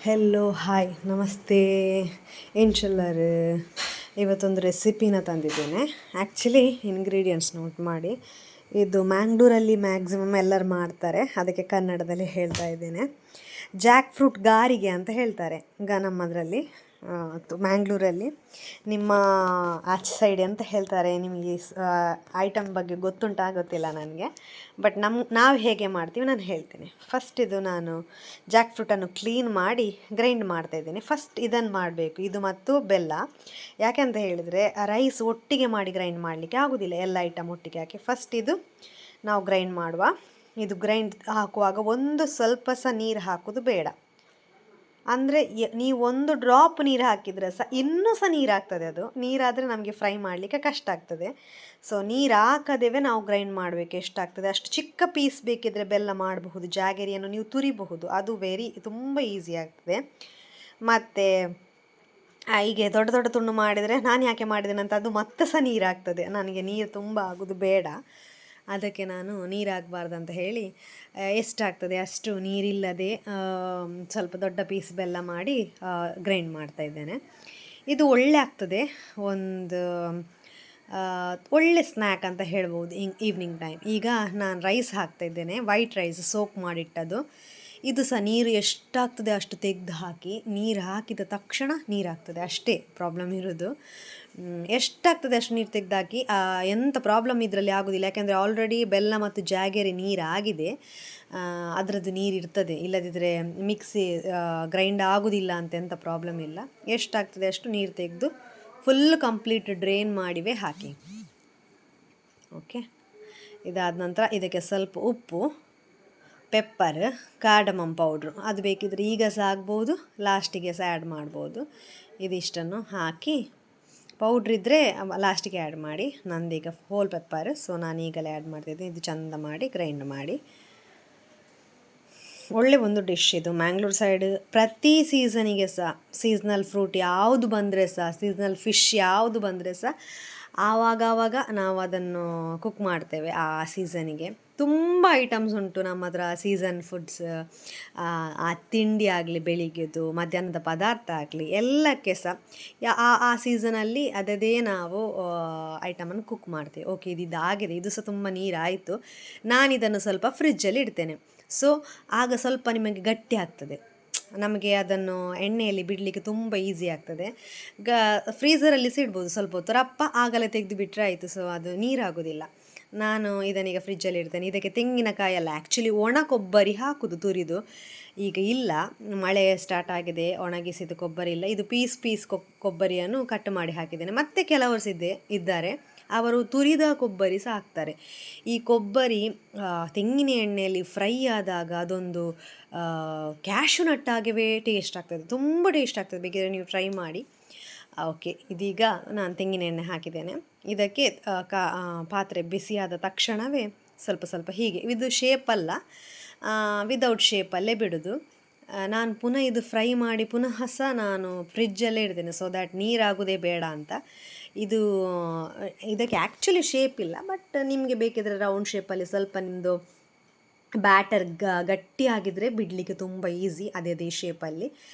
Hello hi ನಮಸ್ತೆ ಏನು ಚಲ್ಲರು. ಇವತ್ತೊಂದು ರೆಸಿಪಿನ ತಂದಿದ್ದೇನೆ. ಆ್ಯಕ್ಚುಲಿ ಇಂಗ್ರೀಡಿಯೆಂಟ್ಸ್ ನೋಟ್ ಮಾಡಿ. ಇದು ಮ್ಯಾಂಗ್ಳೂರಲ್ಲಿ ಮ್ಯಾಕ್ಸಿಮಮ್ ಎಲ್ಲರೂ ಮಾಡ್ತಾರೆ, ಅದಕ್ಕೆ ಕನ್ನಡದಲ್ಲಿ ಹೇಳ್ತಾ ಇದ್ದೇನೆ. ಜಾಕ್ ಫ್ರೂಟ್ ಗಾರಿಗೆ ಅಂತ ಹೇಳ್ತಾರೆ ನಮ್ಮದರಲ್ಲಿ, ಮ್ಯಾಂಗ್ಳೂರಲ್ಲಿ. ನಿಮ್ಮ ಆಚೆ ಸೈಡ್ ಅಂತ ಹೇಳ್ತಾರೆ, ನಿಮಗೆ ಐಟಮ್ ಬಗ್ಗೆ ಗೊತ್ತುಂಟಾ ಗೊತ್ತಿಲ್ಲ ನನಗೆ. ಬಟ್ ನಾವು ಹೇಗೆ ಮಾಡ್ತೀವಿ ನಾನು ಹೇಳ್ತೀನಿ. ಫಸ್ಟ್ ಇದು ನಾನು ಜಾಕ್ ಫ್ರೂಟನ್ನು ಕ್ಲೀನ್ ಮಾಡಿ ಗ್ರೈಂಡ್ ಮಾಡ್ತಾಯಿದ್ದೀನಿ. ಫಸ್ಟ್ ಇದನ್ನು ಮಾಡಬೇಕು, ಇದು ಮತ್ತು ಬೆಲ್ಲ. ಯಾಕೆಂತ ಹೇಳಿದರೆ ರೈಸ್ ಒಟ್ಟಿಗೆ ಮಾಡಿ ಗ್ರೈಂಡ್ ಮಾಡಲಿಕ್ಕೆ ಆಗೋದಿಲ್ಲ, ಎಲ್ಲ ಐಟಮ್ ಒಟ್ಟಿಗೆ ಹಾಕಿ. ಫಸ್ಟ್ ಇದು ನಾವು ಗ್ರೈಂಡ್ ಮಾಡುವ. ಇದು ಗ್ರೈಂಡ್ ಹಾಕುವಾಗ ಒಂದು ಸ್ವಲ್ಪ ಸಹ ನೀರು ಹಾಕೋದು ಬೇಡ. ಅಂದರೆ ನೀವು ಒಂದು ಡ್ರಾಪ್ ನೀರು ಹಾಕಿದರೆ ಸಹ ಇನ್ನೂ ಸಹ ನೀರು ಆಗ್ತದೆ. ಅದು ನೀರಾದರೆ ನಮಗೆ ಫ್ರೈ ಮಾಡಲಿಕ್ಕೆ ಕಷ್ಟ ಆಗ್ತದೆ. ಸೊ ನೀರು ಹಾಕದೇವೆ ನಾವು ಗ್ರೈಂಡ್ ಮಾಡಬೇಕು. ಎಷ್ಟಾಗ್ತದೆ ಅಷ್ಟು. ಚಿಕ್ಕ ಪೀಸ್ ಬೇಕಿದ್ದರೆ ಬೆಲ್ಲ ಮಾಡಬಹುದು, ಜಾಗರಿಯನ್ನು ನೀವು ತುರಿಬಹುದು, ಅದು ತುಂಬ ಈಸಿ ಆಗ್ತದೆ. ಮತ್ತು ಹೀಗೆ ದೊಡ್ಡ ದೊಡ್ಡ ತುಂಡು ಮಾಡಿದರೆ ನಾನು ಯಾಕೆ ಮಾಡಿದ್ದೇನೆ ಅಂತ ಅದು ಮತ್ತೆ ಸಹ ನೀರು ಆಗ್ತದೆ. ನನಗೆ ನೀರು ತುಂಬ ಆಗೋದು ಬೇಡ, ಅದಕ್ಕೆ ನಾನು ನೀರು ಹಾಕಬಾರ್ದು ಅಂತ ಹೇಳಿ ಎಷ್ಟಾಗ್ತದೆ ಅಷ್ಟು ನೀರಿಲ್ಲದೆ ಸ್ವಲ್ಪ ದೊಡ್ಡ ಪೀಸ್ ಬೆಲ್ಲ ಮಾಡಿ ಗ್ರೈಂಡ್ ಮಾಡ್ತಾಯಿದ್ದೇನೆ. ಇದು ಒಳ್ಳೆ ಆಗ್ತದೆ, ಒಂದು ಒಳ್ಳೆ ಸ್ನ್ಯಾಕ್ ಅಂತ ಹೇಳ್ಬೋದು ಈವ್ನಿಂಗ್ ಟೈಮ್. ಈಗ ನಾನು ರೈಸ್ ಹಾಕ್ತಾಯಿದ್ದೇನೆ, ವೈಟ್ ರೈಸ್ ಸೋಕ್ ಮಾಡಿಟ್ಟದು. ಇದು ಸಹ ನೀರು ಎಷ್ಟಾಗ್ತದೆ ಅಷ್ಟು ತೆಗೆದು ಹಾಕಿ, ನೀರು ಹಾಕಿದ ತಕ್ಷಣ ನೀರು ಹಾಕ್ತದೆ, ಅಷ್ಟೇ ಪ್ರಾಬ್ಲಮ್ ಇರೋದು. ಎಷ್ಟಾಗ್ತದೆ ಅಷ್ಟು ನೀರು ತೆಗೆದಾಕಿ. ಎಂಥ ಪ್ರಾಬ್ಲಮ್ ಇದರಲ್ಲಿ ಆಗೋದಿಲ್ಲ, ಯಾಕೆಂದರೆ ಆಲ್ರೆಡಿ ಬೆಲ್ಲ ಮತ್ತು ಜಾಗರಿ ನೀರು ಆಗಿದೆ, ಅದರದ್ದು ನೀರು ಇರ್ತದೆ. ಇಲ್ಲದಿದ್ದರೆ ಮಿಕ್ಸಿ ಗ್ರೈಂಡ್ ಆಗೋದಿಲ್ಲ ಅಂತ ಎಂಥ ಪ್ರಾಬ್ಲಮ್ ಇಲ್ಲ. ಎಷ್ಟಾಗ್ತದೆ ಅಷ್ಟು ನೀರು ತೆಗೆದು ಫುಲ್ ಕಂಪ್ಲೀಟ್ ಡ್ರೈನ್ ಮಾಡಿವೆ ಹಾಕಿ. ಓಕೆ, ಇದಾದ ನಂತರ ಇದಕ್ಕೆ ಸ್ವಲ್ಪ ಉಪ್ಪು, ಪೆಪ್ಪರ್, ಕಾರ್ಡಮಮ್ ಪೌಡ್ರು, ಅದು ಬೇಕಿದ್ರೆ ಈಗ ಸಹ ಆಗ್ಬೋದು, ಲಾಸ್ಟಿಗೆ ಸಹ ಆ್ಯಡ್ ಮಾಡ್ಬೋದು. ಇದಿಷ್ಟನ್ನು ಹಾಕಿ, ಪೌಡ್ರಿದ್ದರೆ ಲಾಸ್ಟಿಗೆ ಆ್ಯಡ್ ಮಾಡಿ. ನಂದೀಗ ಹೋಲ್ ಪೆಪ್ಪರ್, ಸೊ ನಾನು ಈಗಲೇ ಆ್ಯಡ್ ಮಾಡ್ತಿದ್ದೀನಿ. ಇದು ಚೆಂದ ಮಾಡಿ ಗ್ರೈಂಡ್ ಮಾಡಿ. ಒಳ್ಳೆ ಒಂದು ಡಿಶ್ ಇದು. ಮ್ಯಾಂಗ್ಳೂರ್ ಸೈಡ್ ಪ್ರತಿ ಸೀಸನಿಗೆ ಸಹ ಸೀಸ್ನಲ್ ಫ್ರೂಟ್ ಯಾವುದು ಬಂದರೆ ಸಹ, ಸೀಸ್ನಲ್ ಫಿಶ್ ಯಾವುದು ಬಂದರೆ ಸಹ ಆವಾಗ ನಾವು ಅದನ್ನು ಕುಕ್ ಮಾಡ್ತೇವೆ. ಆ ಸೀಸನಿಗೆ ತುಂಬ ಐಟಮ್ಸ್ ಉಂಟು ನಮ್ಮ ಹತ್ರ, ಸೀಸನ್ ಫುಡ್ಸ್. ಆ ತಿಂಡಿ ಆಗಲಿ, ಬೆಳಿಗ್ಗೆದು ಮಧ್ಯಾಹ್ನದ ಪದಾರ್ಥ ಆಗಲಿ, ಎಲ್ಲಕ್ಕೆ ಸಹ ಆ ಸೀಸನಲ್ಲಿ ಅದೇ ನಾವು ಐಟಮನ್ನು ಕುಕ್ ಮಾಡ್ತೇವೆ. ಓಕೆ, ಇದಾಗಿದೆ, ಇದು ಸಹ ತುಂಬ ನೀರಾಯಿತು. ನಾನಿದನ್ನು ಸ್ವಲ್ಪ ಫ್ರಿಜ್ಜಲ್ಲಿ ಇಡ್ತೇನೆ. ಸೊ ಆಗ ಸ್ವಲ್ಪ ನಿಮಗೆ ಗಟ್ಟಿ ಆಗ್ತದೆ, ನಮಗೆ ಅದನ್ನು ಎಣ್ಣೆಯಲ್ಲಿ ಬಿಡಲಿಕ್ಕೆ ತುಂಬ ಈಸಿ ಆಗ್ತದೆ. ಫ್ರೀಝರಲ್ಲಿ ಸಹ ಇಡ್ಬೋದು ಸ್ವಲ್ಪ ಹೊತ್ತು, ರಪ್ಪ ಆಗಲೇ ತೆಗೆದು ಬಿಟ್ಟರೆ ಆಯಿತು. ಸೊ ಅದು ನೀರಾಗೋದಿಲ್ಲ. ನಾನು ಇದನ್ನೀಗ ಫ್ರಿಜ್ಜಲ್ಲಿ ಇಡ್ತೇನೆ. ಇದಕ್ಕೆ ತೆಂಗಿನಕಾಯಿ ಅಲ್ಲ, ಆ್ಯಕ್ಚುಲಿ ಒಣ ಕೊಬ್ಬರಿ ಹಾಕೋದು ತುರಿದು. ಈಗ ಇಲ್ಲ, ಮಳೆ ಸ್ಟಾರ್ಟ್ ಆಗಿದೆ, ಒಣಗಿಸಿದ ಕೊಬ್ಬರಿ ಇಲ್ಲ. ಇದು ಪೀಸ್ ಕೊಬ್ಬರಿಯನ್ನು ಕಟ್ ಮಾಡಿ ಹಾಕಿದ್ದೇನೆ. ಮತ್ತು ಕೆಲವರು ಇದ್ದಾರೆ, ಅವರು ತುರಿದ ಕೊಬ್ಬರಿ ಸಹ ಹಾಕ್ತಾರೆ. ಈ ಕೊಬ್ಬರಿ ತೆಂಗಿನ ಎಣ್ಣೆಯಲ್ಲಿ ಫ್ರೈ ಆದಾಗ ಅದೊಂದು ಕ್ಯಾಶು ನಟ್ಟಾಗಿಯೇ ಟೇಸ್ಟ್ ಆಗ್ತದೆ, ತುಂಬ ಟೇಸ್ಟ್ ಆಗ್ತದೆ. ಬೇಕಿದ್ರೆ ನೀವು ಟ್ರೈ ಮಾಡಿ. ಓಕೆ, ಇದೀಗ ನಾನು ತೆಂಗಿನ ಎಣ್ಣೆ ಹಾಕಿದ್ದೇನೆ. ಇದಕ್ಕೆ ಪಾತ್ರೆ ಬಿಸಿಯಾದ ತಕ್ಷಣವೇ ಸ್ವಲ್ಪ ಹೀಗೆ, ಇದು ಶೇಪಲ್ಲ, ವಿದೌಟ್ ಶೇಪಲ್ಲೇ ಬಿಡೋದು. ನಾನು ಪುನಃ ಇದು ಫ್ರೈ ಮಾಡಿ ಪುನಃ ಸಹ ನಾನು ಫ್ರಿಜ್ಜಲ್ಲೇ ಇಡ್ತೇನೆ, ಸೊ ದ್ಯಾಟ್ ನೀರಾಗೋದೇ ಬೇಡ ಅಂತ. ಇದಕ್ಕೆ ಆ್ಯಕ್ಚುಲಿ ಶೇಪ್ ಇಲ್ಲ, ಬಟ್ ನಿಮಗೆ ಬೇಕಿದ್ರೆ ರೌಂಡ್ ಶೇಪಲ್ಲಿ ಸ್ವಲ್ಪ ನಿಮ್ಮದು ಬ್ಯಾಟರ್ ಗಟ್ಟಿಯಾಗಿದ್ದರೆ ಬಿಡಲಿಕ್ಕೆ ತುಂಬ ಈಸಿ. ಅದೇ ಶೇಪಲ್ಲಿ.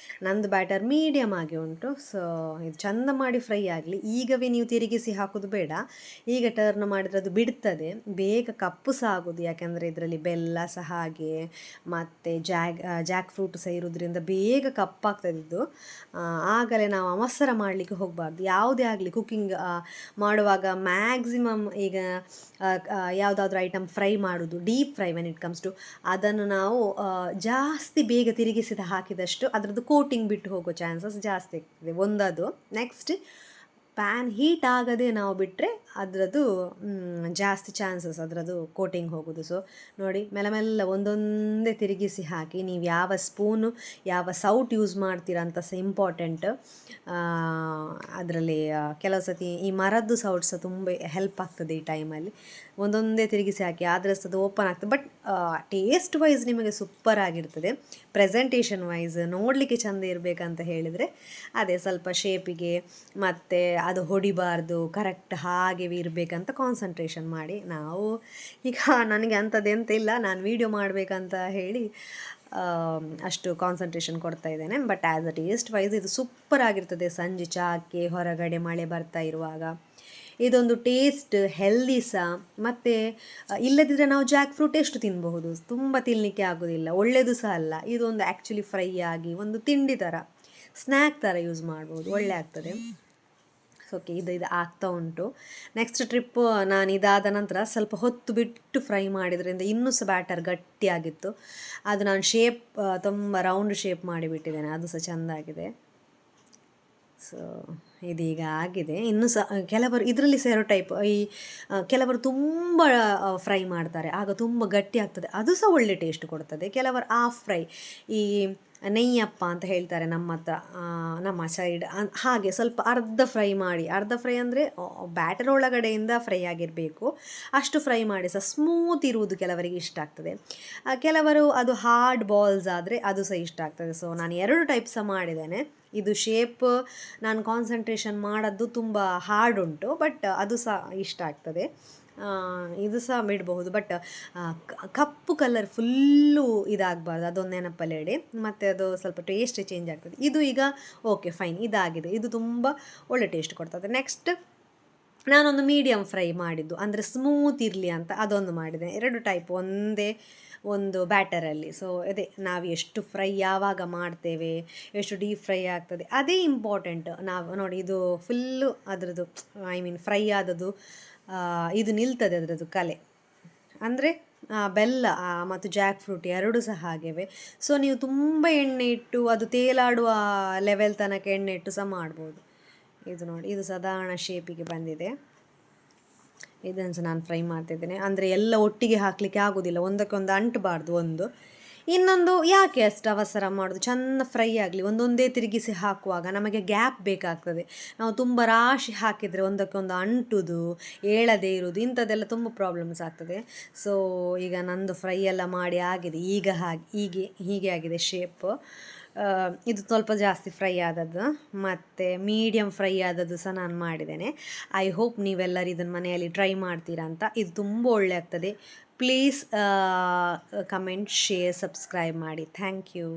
ನಂದು ಬ್ಯಾಟರ್ ಮೀಡಿಯಮ್ ಆಗಿ ಉಂಟು. ಸೊ ಇದು ಚೆಂದ ಮಾಡಿ ಫ್ರೈ ಆಗಲಿ. ಈಗವೇ ನೀವು ತಿರುಗಿಸಿ ಹಾಕೋದು ಬೇಡ, ಈಗ ಟರ್ನ್ ಮಾಡಿದರೆ ಅದು ಬಿಡ್ತದೆ, ಬೇಗ ಕಪ್ಪು ಸಹ ಆಗೋದು. ಯಾಕೆಂದರೆ ಇದರಲ್ಲಿ ಬೆಲ್ಲ ಸಹ ಹಾಗೆ, ಮತ್ತು ಜಾಕ್ ಫ್ರೂಟ್ ಸಹ ಇರೋದ್ರಿಂದ ಬೇಗ ಕಪ್ಪಾಗ್ತದೆ ಇದು. ಆಗಲೇ ನಾವು ಅವಸರ ಮಾಡಲಿಕ್ಕೆ ಹೋಗಬಾರ್ದು. ಯಾವುದೇ ಆಗಲಿ ಕುಕ್ಕಿಂಗ್ ಮಾಡುವಾಗ ಮ್ಯಾಕ್ಸಿಮಮ್ ಈಗ ಯಾವುದಾದ್ರೂ ಐಟಮ್ ಫ್ರೈ ಮಾಡೋದು, deep fry when it comes to, ಅದನ್ನು ನಾವು ಜಾಸ್ತಿ ಬೇಗ ತಿರುಗಿಸಿದ ಹಾಕಿದಷ್ಟು ಅದರದ್ದು ಕೋಟಿಂಗ್ ಬಿಟ್ಟು ಹೋಗೋ ಚಾನ್ಸಸ್ ಜಾಸ್ತಿ ಆಗ್ತದೆ. ಒಂದದು. ನೆಕ್ಸ್ಟ್, ಪ್ಯಾನ್ ಹೀಟ್ ಆಗದೆ ನಾವು ಬಿಟ್ಟರೆ ಅದರದ್ದು ಜಾಸ್ತಿ ಚಾನ್ಸಸ್ ಅದರದ್ದು ಕೋಟಿಂಗ್ ಹೋಗೋದು. ಸೊ ನೋಡಿ, ಮೆಲ್ಲ ಒಂದೊಂದೇ ತಿರುಗಿಸಿ ಹಾಕಿ. ನೀವು ಯಾವ ಸ್ಪೂನು ಯಾವ ಸೌಟ್ ಯೂಸ್ ಮಾಡ್ತೀರಾ ಅಂತ ಸಹ ಇಂಪಾರ್ಟೆಂಟ್. ಅದರಲ್ಲಿ ಕೆಲವು ಸತಿ ಈ ಮರದ್ದು ಸೌಟ್ ಸಹ ತುಂಬ ಹೆಲ್ಪ್ ಆಗ್ತದೆ ಈ ಟೈಮಲ್ಲಿ. ಒಂದೊಂದೇ ತಿರುಗಿಸಿ ಹಾಕಿ, ಆದರೆ ಅದು ಓಪನ್ ಆಗ್ತದೆ. ಬಟ್ ಟೇಸ್ಟ್ ವೈಸ್ ನಿಮಗೆ ಸೂಪರ್ ಆಗಿರ್ತದೆ. ಪ್ರೆಸೆಂಟೇಷನ್ ವೈಸ್ ನೋಡಲಿಕ್ಕೆ ಚೆಂದ ಇರಬೇಕಂತ ಹೇಳಿದರೆ ಅದೇ ಸ್ವಲ್ಪ ಶೇಪಿಗೆ ಮತ್ತು ಅದು ಹೊಡಿಬಾರ್ದು, ಕರೆಕ್ಟ್ ಹಾಗೆ ಇರಬೇಕಂತ ಕಾನ್ಸಂಟ್ರೇಷನ್ ಮಾಡಿ. ನಾವು ಈಗ ನನಗೆ ಅಂಥದ್ದೆಂತ ಇಲ್ಲ, ನಾನು ವೀಡಿಯೋ ಮಾಡಬೇಕಂತ ಹೇಳಿ ಅಷ್ಟು ಕಾನ್ಸಂಟ್ರೇಷನ್ ಕೊಡ್ತಾ ಇದ್ದೇನೆ. But as a taste wise ಇದು ಸೂಪರ್ ಆಗಿರ್ತದೆ ಸಂಜೆ ಚಾಕ್ಕೆ ಹೊರಗಡೆ ಮಳೆ ಬರ್ತಾ ಇರುವಾಗ. ಇದೊಂದು ಟೇಸ್ಟ್ ಹೆಲ್ದಿ ಸಹ, ಮತ್ತು ಇಲ್ಲದಿದ್ದರೆ ನಾವು ಜಾಕ್ ಫ್ರೂಟ್ ಎಷ್ಟು ತಿನ್ನಬಹುದು, ತುಂಬ ತಿನ್ನಲಿಕ್ಕೆ ಆಗೋದಿಲ್ಲ, ಒಳ್ಳೆಯದು ಸಹ ಅಲ್ಲ. ಇದೊಂದು ಆ್ಯಕ್ಚುಲಿ ಫ್ರೈ ಆಗಿ ಒಂದು ತಿಂಡಿ ಥರ ಸ್ನ್ಯಾಕ್ ಥರ ಯೂಸ್ ಮಾಡ್ಬೋದು, ಒಳ್ಳೆ ಆಗ್ತದೆ. ಓಕೆ, ಇದು ಆಗ್ತಾ ಉಂಟು. ನೆಕ್ಸ್ಟ್ ಟ್ರಿಪ್ ನಾನು ಇದಾದ ನಂತರ ಸ್ವಲ್ಪ ಹೊತ್ತು ಬಿಟ್ಟು ಫ್ರೈ ಮಾಡಿದ್ರಿಂದ ಇನ್ನೂ ಸಹ ಬ್ಯಾಟರ್ ಗಟ್ಟಿಯಾಗಿತ್ತು. ಅದು ನಾನು ಶೇಪ್ ತುಂಬ ರೌಂಡ್ ಶೇಪ್ ಮಾಡಿಬಿಟ್ಟಿದ್ದೇನೆ, ಅದು ಸಹ ಚೆಂದಾಗಿದೆ. ಸೊ ಇದೀಗ ಆಗಿದೆ. ಇನ್ನೂ ಸಹ ಕೆಲವರು ಇದರಲ್ಲಿ ಸಹ 2 ಟೈಪ್, ಈ ಕೆಲವರು ತುಂಬ ಫ್ರೈ ಮಾಡ್ತಾರೆ, ಆಗ ತುಂಬ ಗಟ್ಟಿ ಆಗ್ತದೆ, ಅದು ಸಹ ಒಳ್ಳೆ ಟೇಸ್ಟ್ ಕೊಡ್ತದೆ. ಕೆಲವರು ಹಾಫ್ ಫ್ರೈ, ಈ ನೆಯ್ಯಪ್ಪ ಅಂತ ಹೇಳ್ತಾರೆ ನಮ್ಮ ಹತ್ರ, ನಮ್ಮ ಸೈಡ್, ಹಾಗೆ ಸ್ವಲ್ಪ ಅರ್ಧ ಫ್ರೈ ಮಾಡಿ, ಅರ್ಧ ಫ್ರೈ ಅಂದರೆ ಬ್ಯಾಟರ್ ಒಳಗಡೆಯಿಂದ ಫ್ರೈ ಆಗಿರಬೇಕು, ಅಷ್ಟು ಫ್ರೈ ಮಾಡಿ ಸಹ ಸ್ಮೂತ್ ಇರುವುದು ಕೆಲವರಿಗೆ ಇಷ್ಟ ಆಗ್ತದೆ. ಕೆಲವರು ಅದು ಹಾರ್ಡ್ ಬಾಲ್ಸ್ ಆದರೆ ಅದು ಸಹ ಇಷ್ಟ ಆಗ್ತದೆ. ಸೊ ನಾನು 2 ಟೈಪ್ ಸಹ ಮಾಡಿದ್ದೇನೆ. ಇದು ಶೇಪ್ ನಾನು ಕಾನ್ಸಂಟ್ರೇಷನ್ ಮಾಡೋದು ತುಂಬ ಹಾರ್ಡ್ ಉಂಟು, ಬಟ್ ಅದು ಸಹ ಇಷ್ಟ ಆಗ್ತದೆ. ಇದು ಸಹ ಬಿಡಬಹುದು, ಬಟ್ ಕಪ್ಪು ಕಲರ್ ಫುಲ್ಲು ಇದಾಗಬಾರ್ದು, ಅದೊಂದು ನೆನಪಲ್ಲಿ ಇಡಿ. ಮತ್ತು ಅದು ಸ್ವಲ್ಪ ಟೇಸ್ಟ್ ಚೇಂಜ್ ಆಗ್ತದೆ. ಇದು ಈಗ ಓಕೆ ಫೈನ್, ಇದಾಗಿದೆ, ಇದು ತುಂಬ ಒಳ್ಳೆ ಟೇಸ್ಟ್ ಕೊಡ್ತದೆ. ನೆಕ್ಸ್ಟ್ ನಾನೊಂದು ಮೀಡಿಯಮ್ ಫ್ರೈ ಮಾಡಿದ್ದು, ಅಂದರೆ ಸ್ಮೂತ್ ಇರಲಿ ಅಂತ ಅದೊಂದು ಮಾಡಿದೆ. 2 ಟೈಪ್ ಒಂದೇ ಒಂದು ಬ್ಯಾಟರಲ್ಲಿ. ಸೊ ಅದೇ ನಾವು ಎಷ್ಟು ಫ್ರೈ ಯಾವಾಗ ಮಾಡ್ತೇವೆ, ಎಷ್ಟು ಡೀಪ್ ಫ್ರೈ ಆಗ್ತದೆ, ಅದೇ ಇಂಪಾರ್ಟೆಂಟ್. ನಾವು ನೋಡಿ, ಇದು ಫುಲ್ಲು ಅದರದ್ದು ಫ್ರೈ ಆದದ್ದು ಇದು ನಿಲ್ತದೆ ಅದರದ್ದು ಕಲೆ, ಅಂದರೆ ಬೆಲ್ಲ ಮತ್ತು ಜಾಕ್ ಫ್ರೂಟ್ 2 ಸಹ ಹಾಗೆಯೇ. ಸೊ ನೀವು ತುಂಬ ಎಣ್ಣೆ ಇಟ್ಟು ಅದು ತೇಲಾಡುವ ಲೆವೆಲ್ ತನಕ ಎಣ್ಣೆ ಇಟ್ಟು ಸಹ ಮಾಡ್ಬೋದು. ಇದು ನೋಡಿ, ಇದು ಸಾಧಾರಣ ಶೇಪಿಗೆ ಬಂದಿದೆ. ಇದನ್ನು ಸಹ ನಾನು ಫ್ರೈ ಮಾಡ್ತಿದ್ದೇನೆ, ಅಂದರೆ ಎಲ್ಲ ಒಟ್ಟಿಗೆ ಹಾಕಲಿಕ್ಕೆ ಆಗೋದಿಲ್ಲ, ಒಂದಕ್ಕೊಂದು ಅಂಟಬಾರ್ದು. ಇನ್ನೊಂದು ಯಾಕೆ ಅಷ್ಟು ಅವಸರ ಮಾಡೋದು, ಚೆಂದ ಫ್ರೈ ಆಗಲಿ, ಒಂದೊಂದೇ ತಿರುಗಿಸಿ ಹಾಕುವಾಗ ನಮಗೆ ಗ್ಯಾಪ್ ಬೇಕಾಗ್ತದೆ. ನಾವು ತುಂಬ ರಾಶಿ ಹಾಕಿದರೆ ಒಂದಕ್ಕೊಂದು ಅಂಟುದು, ಏಳದೇ ಇರೋದು, ಇಂಥದ್ದೆಲ್ಲ ತುಂಬ ಪ್ರಾಬ್ಲಮ್ಸ್ ಆಗ್ತದೆ. ಸೊ ಈಗ ನಂದು ಫ್ರೈ ಎಲ್ಲ ಮಾಡಿ ಆಗಿದೆ, ಈಗ ಹೀಗೆ ಆಗಿದೆ ಶೇಪ್. ಇದು ಸ್ವಲ್ಪ ಜಾಸ್ತಿ ಫ್ರೈ ಆದದ್ದು, ಮತ್ತು ಮೀಡಿಯಮ್ ಫ್ರೈ ಆದದ್ದು ಸಹ ನಾನು ಮಾಡಿದ್ದೇನೆ. ಐ ಹೋಪ್ ನೀವೆಲ್ಲರೂ ಇದನ್ನು ಮನೆಯಲ್ಲಿ ಟ್ರೈ ಮಾಡ್ತೀರಾ ಅಂತ. ಇದು ತುಂಬ ಒಳ್ಳೆ ಆಗ್ತದೆ. ಪ್ಲೀಸ್ ಕಮೆಂಟ್, ಶೇರ್, ಸಬ್ಸ್ಕ್ರೈಬ್ ಮಾಡಿ. Thank you.